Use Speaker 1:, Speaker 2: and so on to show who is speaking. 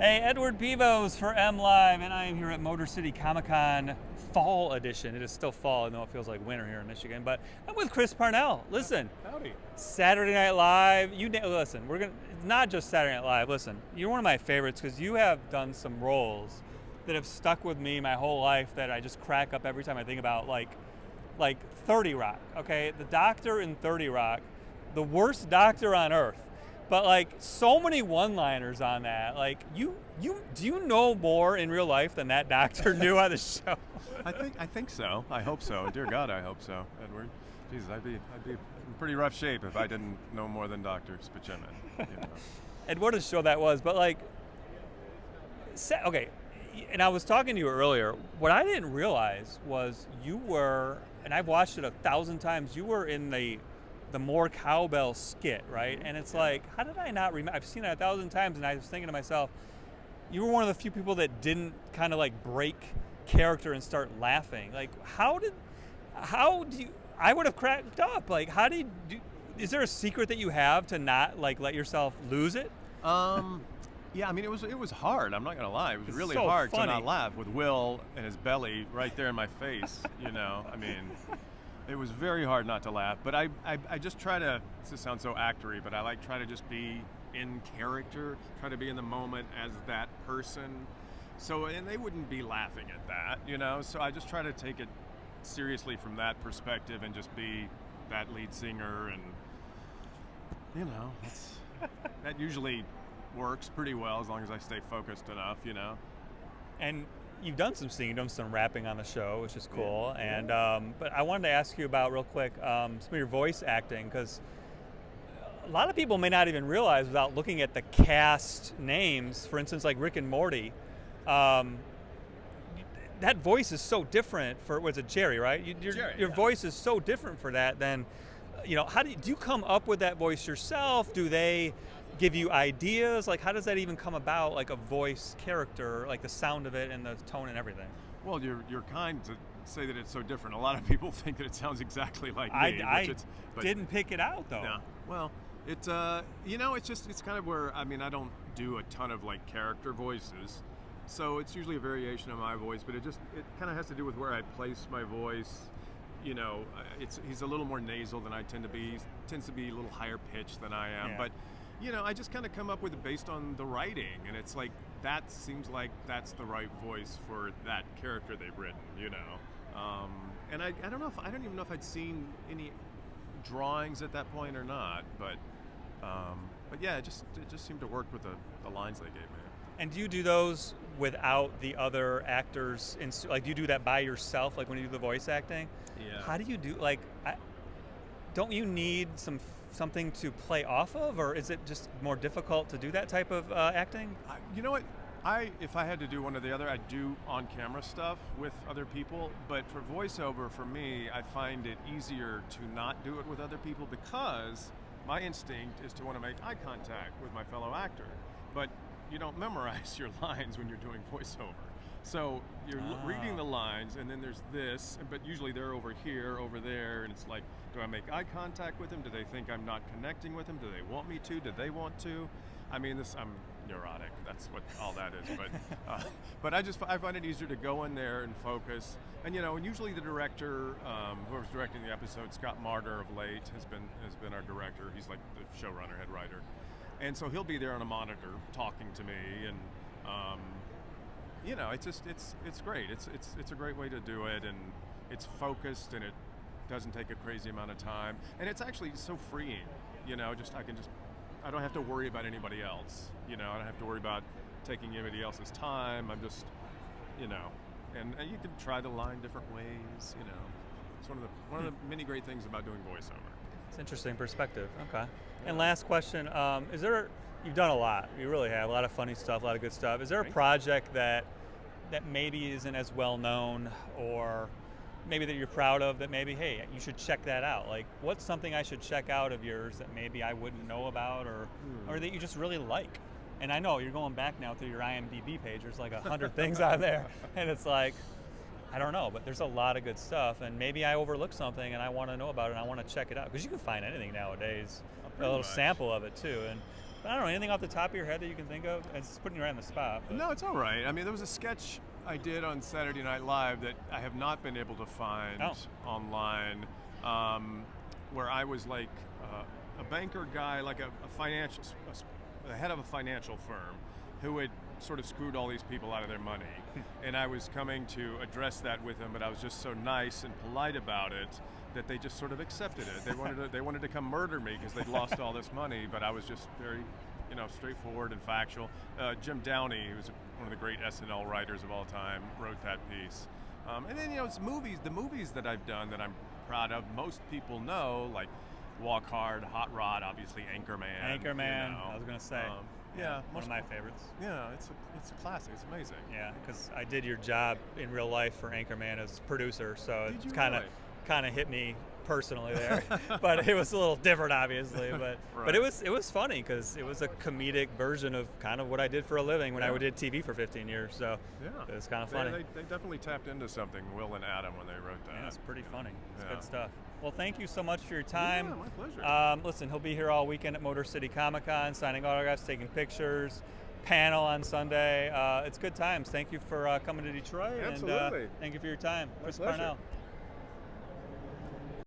Speaker 1: Hey, Edward Pevos for MLive, and I am here at Motor City Comic Con Fall Edition. It is still fall, I know it feels like winter here in Michigan, but I'm with Chris Parnell. Listen,
Speaker 2: Howdy.
Speaker 1: Saturday Night Live. Listen, it's not just Saturday Night Live. Listen, you're one of my favorites because you have done some roles that have stuck with me my whole life that I just crack up every time I think about, like 30 Rock. Okay, the doctor in 30 Rock, the worst doctor on earth. But like so many one-liners on that. Like do you know more in real life than that doctor knew on the show?
Speaker 2: I think so. I hope so. Dear God, I hope so, Edward. Jesus, I'd be in pretty rough shape if I didn't know more than Dr. Spaceman. You know.
Speaker 1: And what a show that was. But like, okay, and I was talking to you earlier. What I didn't realize was you were, and I've watched it 1,000 times. You were in the more cowbell skit, right? And it's like, how did I not remember? I've seen it 1,000 times, and I was thinking to myself, you were one of the few people that didn't kind of like break character and start laughing. Like, how do you? I would have cracked up. Like, is there a secret that you have to not like let yourself lose it?
Speaker 2: Yeah, I mean, it was hard. I'm not gonna lie. It was really
Speaker 1: so
Speaker 2: hard
Speaker 1: funny
Speaker 2: to not laugh with Will and his belly right there in my face. You know, I mean. It was very hard not to laugh, but I just try to, this sounds so actory, but I try to just be in character, try to be in the moment as that person. So, and they wouldn't be laughing at that, you know? So I just try to take it seriously from that perspective and just be that lead singer, and, you know, that usually works pretty well as long as I stay focused enough, you know?
Speaker 1: And you've done some singing, you've done some rapping on the show, which is cool. And but I wanted to ask you about real quick some of your voice acting, because a lot of people may not even realize without looking at the cast names. For instance, like Rick and Morty, that voice is so different for was it Jerry, right? Your voice is so different for that than, you know, how do you come up with that voice yourself? Do they give you ideas? Like, how does that even come about, like a voice character, like the sound of it and the tone and everything?
Speaker 2: Well, you're kind to say that it's so different. A lot of people think that it sounds exactly like me.
Speaker 1: I didn't pick it out, though.
Speaker 2: Yeah. Well, it's you know, it's kind of where, I mean, I don't do a ton of like character voices, so it's usually a variation of my voice, but it kind of has to do with where I place my voice. You know, he's a little more nasal than I tend to be. He tends to be a little higher pitched than I am, but you know, I just kind of come up with it based on the writing, and it's like, that seems like that's the right voice for that character they've written, you know. And I don't even know if I'd seen any drawings at that point or not, but yeah, it just seemed to work with the lines they gave me.
Speaker 1: And do you do those without the other actors? Like, do you do that by yourself, like when you do the voice acting?
Speaker 2: Yeah.
Speaker 1: How do you do, like, don't you need something to play off of, or is it just more difficult to do that type of acting?
Speaker 2: You know what? If I had to do one or the other, I'd do on-camera stuff with other people, but for voiceover, for me, I find it easier to not do it with other people because my instinct is to want to make eye contact with my fellow actor, but you don't memorize your lines when you're doing voiceover. So you're reading the lines, and then there's this, but usually they're over here, over there, and it's like, do I make eye contact with them? Do they think I'm not connecting with them? Do they want me to? Do they want to? I mean, I'm neurotic. That's what all that is. But I find it easier to go in there and focus. And you know, and usually the director, whoever's directing the episode, Scott Marder of late has been our director. He's like the showrunner, head writer, and so he'll be there on a monitor talking to me, and you know, it's great. It's a great way to do it, and it's focused, and it doesn't take a crazy amount of time, and it's actually so freeing. You know, I don't have to worry about anybody else. You know, I don't have to worry about taking anybody else's time. I'm just, you know, and you can try the line different ways. You know, it's one of the many great things about doing voiceover.
Speaker 1: It's interesting perspective. Okay. And last question: you've done a lot. You really have a lot of funny stuff, a lot of good stuff. Is there a project that maybe isn't as well known, or maybe that you're proud of, that maybe, hey, you should check that out? Like, what's something I should check out of yours that maybe I wouldn't know about, or that you just really like? And I know you're going back now through your IMDb page. There's like 100 things on there, and it's like, I don't know, but there's a lot of good stuff, and maybe I overlooked something and I want to know about it and I want to check it out, because you can find anything nowadays, a little sample of it too. And I don't know, anything off the top of your head that you can think of? It's putting you right on the spot. But.
Speaker 2: No, it's all right. I mean, there was a sketch I did on Saturday Night Live that I have not been able to find online, where I was like a banker guy, like the head of a financial firm, who had sort of screwed all these people out of their money. And I was coming to address that with them, but I was just so nice and polite about it that they just sort of accepted it. They wanted to come murder me because they'd lost all this money, but I was just very, straightforward and factual. Jim Downey, who's one of the great SNL writers of all time, wrote that piece. And then, it's the movies that I've done that I'm proud of, most people know, like Walk Hard, Hot Rod, obviously Anchorman.
Speaker 1: I was gonna say.
Speaker 2: Yeah,
Speaker 1: one of my favorites.
Speaker 2: Yeah, it's a classic. It's amazing.
Speaker 1: Yeah, because I did your job in real life for Anchorman as producer, so it's kind of hit me personally there. But it was a little different, obviously. But
Speaker 2: right.
Speaker 1: but it was funny because it was a comedic version of kind of what I did for a living when I did TV for 15 years. So it was kind of funny.
Speaker 2: They definitely tapped into something, Will and Adam, when they wrote that.
Speaker 1: Yeah, it's pretty funny. It's good stuff. Well, thank you so much for your time.
Speaker 2: Yeah, my pleasure.
Speaker 1: Listen, he'll be here all weekend at Motor City Comic Con, signing autographs, taking pictures, panel on Sunday. It's good times. Thank you for coming to Detroit.
Speaker 2: Absolutely.
Speaker 1: And thank you for your time.
Speaker 2: My
Speaker 1: Chris
Speaker 2: pleasure.
Speaker 1: Parnell.